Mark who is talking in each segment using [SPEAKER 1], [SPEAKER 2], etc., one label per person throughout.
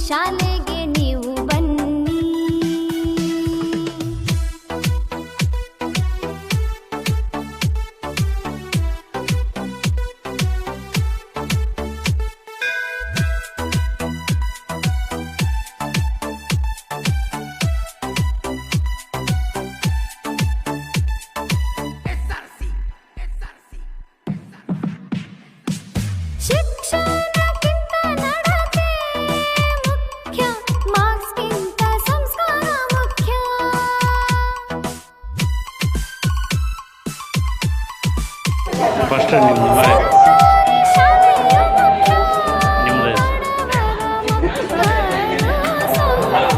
[SPEAKER 1] ಶಾಲೆಗೆ ನೀವು ಬನ್ನಿ. ಶಿಕ್ಷಣಕ್ಕಿಂತ ನಡತೆ ಮುಖ್ಯ, ಮಾರ್ಕ್ಸ್ಗಿಂತ ಸಂಸ್ಕಾರ ಮುಖ್ಯ.
[SPEAKER 2] ಫಸ್ಟ್ ನಿಮ್ಮ
[SPEAKER 1] ಸರ್ಕಾರಿ ಶಾಲೆಯು ಮುಖ್ಯ,
[SPEAKER 2] ನಿಮ್ಮದು
[SPEAKER 1] ಮಕ್ಕಳ ಸೌಲಭ್ಯ.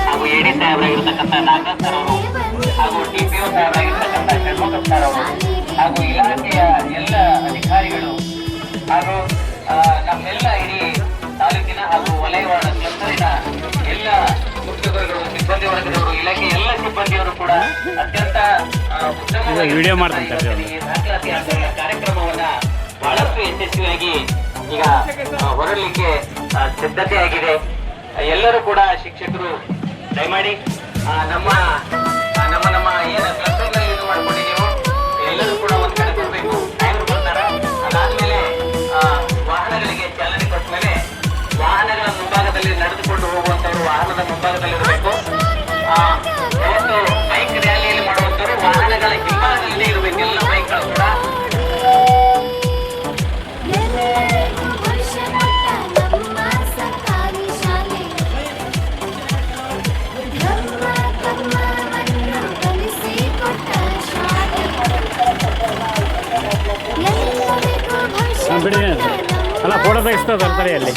[SPEAKER 3] ಹಾಗೂ ಎಡಿ ಸಾಹೇಬರಾಗಿರ್ತಕ್ಕಂಥ ನಾಗರಾಜ್ ಸರ್ ಅವರು ಹಾಗೂ ಟಿಪಿಒ ಸಾಹೇಬರಾಗಿರ್ತಕ್ಕಂಥ ಷಣ್ಮುಖ ಸರ್ ಅವರು ಹಾಗೂ ಇಲಾಖೆಯ ಎಲ್ಲ ಅಧಿಕಾರಿಗಳು ಹಾಗೂ ನಮ್ಮೆಲ್ಲ ಇಡೀ ತಾಲೂಕಿನ ಹಾಗೂ ವಲಯವಾಡ ಕ್ಲಸ್ಟರಿನ ಎಲ್ಲ ಮುಖ್ಯಗುರುಗಳು, ಸಿಬ್ಬಂದಿ ವರ್ಗದವರು, ಇಲಾಖೆ ಎಲ್ಲ ಸಿಬ್ಬಂದಿಯವರು ಕೂಡ ಅತ್ಯಂತ ಉತ್ತಮವಾಗಿ
[SPEAKER 2] ವಿಡಿಯೋ ಮಾಡ್ತಾರೆ.
[SPEAKER 3] ಈ ದಾಖಲಾತಿ ಆಧಾರಿತ ಕಾರ್ಯಕ್ರಮವನ್ನ ಬಹಳಷ್ಟು ಯಶಸ್ವಿಯಾಗಿ ಈಗ ಹೊರಲಿಕ್ಕೆ ಸಿದ್ಧತೆ ಆಗಿದೆ. ಎಲ್ಲರೂ ಕೂಡ ಶಿಕ್ಷಕರು ದಯಮಾಡಿ ನಮ್ಮ ಏನು ಕ್ಲಸ್ಟರ್ನಲ್ಲಿ ಇದು ಮಾಡ್ಕೊಂಡಿದ್ದೀವೋ ಎಲ್ಲರೂ ಕೂಡ ಒಂದ್ ಕಡೆ ಬರಬೇಕು. ಟೈಮ್ ಕೊಡ್ತಾರೆ. ಅದಾದ್ಮೇಲೆ ವಾಹನಗಳಿಗೆ ಚಾಲನೆ ಕೊಟ್ಟ ಮೇಲೆ ವಾಹನಗಳ ಮುಂಭಾಗದಲ್ಲಿ ನಡೆದುಕೊಂಡು ಹೋಗುವಂತವ್ರು ವಾಹನದ ಮುಂಭಾಗದಲ್ಲಿರಬೇಕು. ಇವತ್ತು ಬೈಕ್ ರ್ಯಾಲಿಯಲ್ಲಿ ಮಾಡುವಂತವ್ರು ವಾಹನಗಳ ಹಿಂಭಾಗದಲ್ಲೇ ಇರಬೇಕು. ಎಲ್ಲ ಬೈಕ್ಗಳು ಕೂಡ
[SPEAKER 2] ಬಿಡಿ ಅಲ್ಲ ಫೋಟೋ ತೆಗಿಸ್ತಾ ಬರ್ತಾರೆ ಅಲ್ಲಿ.